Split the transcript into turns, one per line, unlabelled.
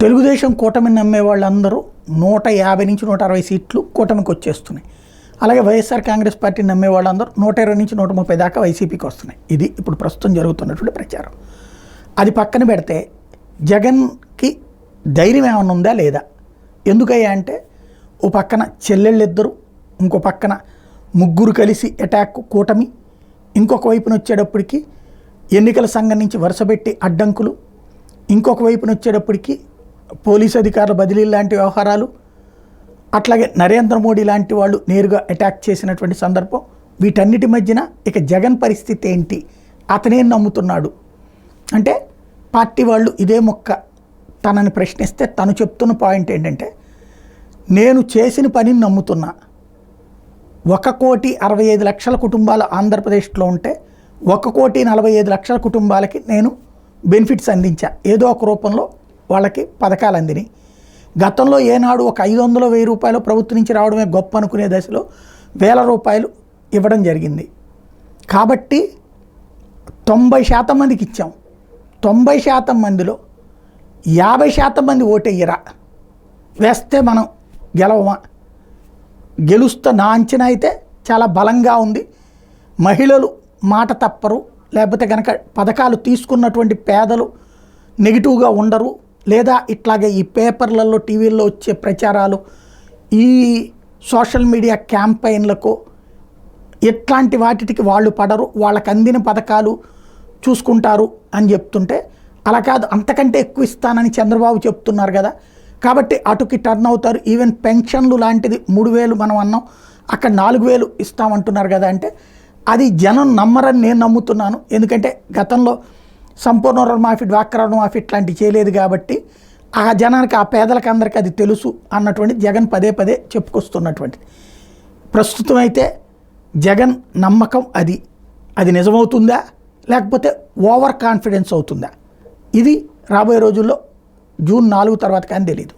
తెలుగుదేశం కూటమిని నమ్మే వాళ్ళందరూ 150 నుంచి 160 సీట్లు కూటమికి వచ్చేస్తున్నాయి. అలాగే వైఎస్ఆర్ కాంగ్రెస్ పార్టీని నమ్మే వాళ్ళందరూ 120 నుంచి 130 దాకా వైసీపీకి వస్తున్నాయి. ఇది ఇప్పుడు ప్రస్తుతం జరుగుతున్నటువంటి ప్రచారం. అది పక్కన పెడితే జగన్కి ధైర్యం ఏమైనా ఉందా లేదా? ఎందుకయ్యా అంటే ఓ పక్కన చెల్లెళ్ళిద్దరు, ఇంకో పక్కన ముగ్గురు కలిసి అటాక్ కూటమి, ఇంకొక వైపున వచ్చేటప్పటికి ఎన్నికల సంఘం నుంచి వరుసపెట్టి అడ్డంకులు, ఇంకొక వైపున వచ్చేటప్పటికి పోలీసు అధికారుల బదిలీలు లాంటి వ్యవహారాలు, అట్లాగే నరేంద్ర మోడీ లాంటి వాళ్ళు నేరుగా అటాక్ చేసినటువంటి సందర్భం. వీటన్నిటి మధ్యన ఇక జగన్ పరిస్థితి ఏంటి? అతనేం నమ్ముతున్నాడు అంటే పార్టీ వాళ్ళు ఇదే మొక్క తనని ప్రశ్నిస్తే తను చెప్తున్న పాయింట్ ఏంటంటే, నేను చేసిన పనిని నమ్ముతున్నా. 1,65,00,000 కుటుంబాలు ఆంధ్రప్రదేశ్లో ఉంటే 1,45,00,000 కుటుంబాలకి నేను బెనిఫిట్స్ అందించా. ఏదో ఒక రూపంలో వాళ్ళకి పథకాలు అందినాయి. గతంలో ఏనాడు ఒక 500-1000 రూపాయలు ప్రభుత్వం నుంచి రావడమే గొప్ప అనుకునే దశలో 1000 రూపాయలు ఇవ్వడం జరిగింది. కాబట్టి 90% మందికి ఇచ్చాం. 90% మందిలో 50% మంది ఓటెయ్యరా? వేస్తే మనం గెలవమా? గెలుస్తా నా అంచనా అయితే చాలా బలంగా ఉంది. మహిళలు మాట తప్పరు, లేకపోతే కనుక పథకాలు తీసుకున్నటువంటి పేదలు నెగిటివ్గా ఉండరు, లేదా ఇట్లాగే ఈ పేపర్లలో టీవీల్లో వచ్చే ప్రచారాలు, ఈ సోషల్ మీడియా క్యాంపెయిన్లకు ఎట్లాంటి వాటికి వాళ్ళు పడరు, వాళ్ళకి అందిన పథకాలు చూసుకుంటారు అని చెప్తుంటే, అలా కాదు అంతకంటే ఎక్కువ ఇస్తానని చంద్రబాబు చెప్తున్నారు కదా, కాబట్టి అటుకి టర్న్ అవుతారు. ఈవెన్ పెన్షన్లు లాంటిది 3,000 మనం అన్నాం, అక్కడ 4,000 ఇస్తామంటున్నారు కదా అంటే అది జనం నమ్మరని నేను నమ్ముతున్నాను. ఎందుకంటే గతంలో సంపూర్ణ రుణమాఫీ, డ్వాక్రా రుణమాఫీ ఇట్లాంటివి చేయలేదు కాబట్టి ఆ జనానికి, ఆ పేదలకు అందరికీ అది తెలుసు అన్నటువంటి జగన్ పదే పదే చెప్పుకొస్తున్నటువంటిది. ప్రస్తుతం అయితే జగన్ నమ్మకం అది నిజమవుతుందా లేకపోతే ఓవర్ కాన్ఫిడెన్స్ అవుతుందా? ఇది రాబోయే రోజుల్లో జూన్ 4 తర్వాత కానీ తెలియదు.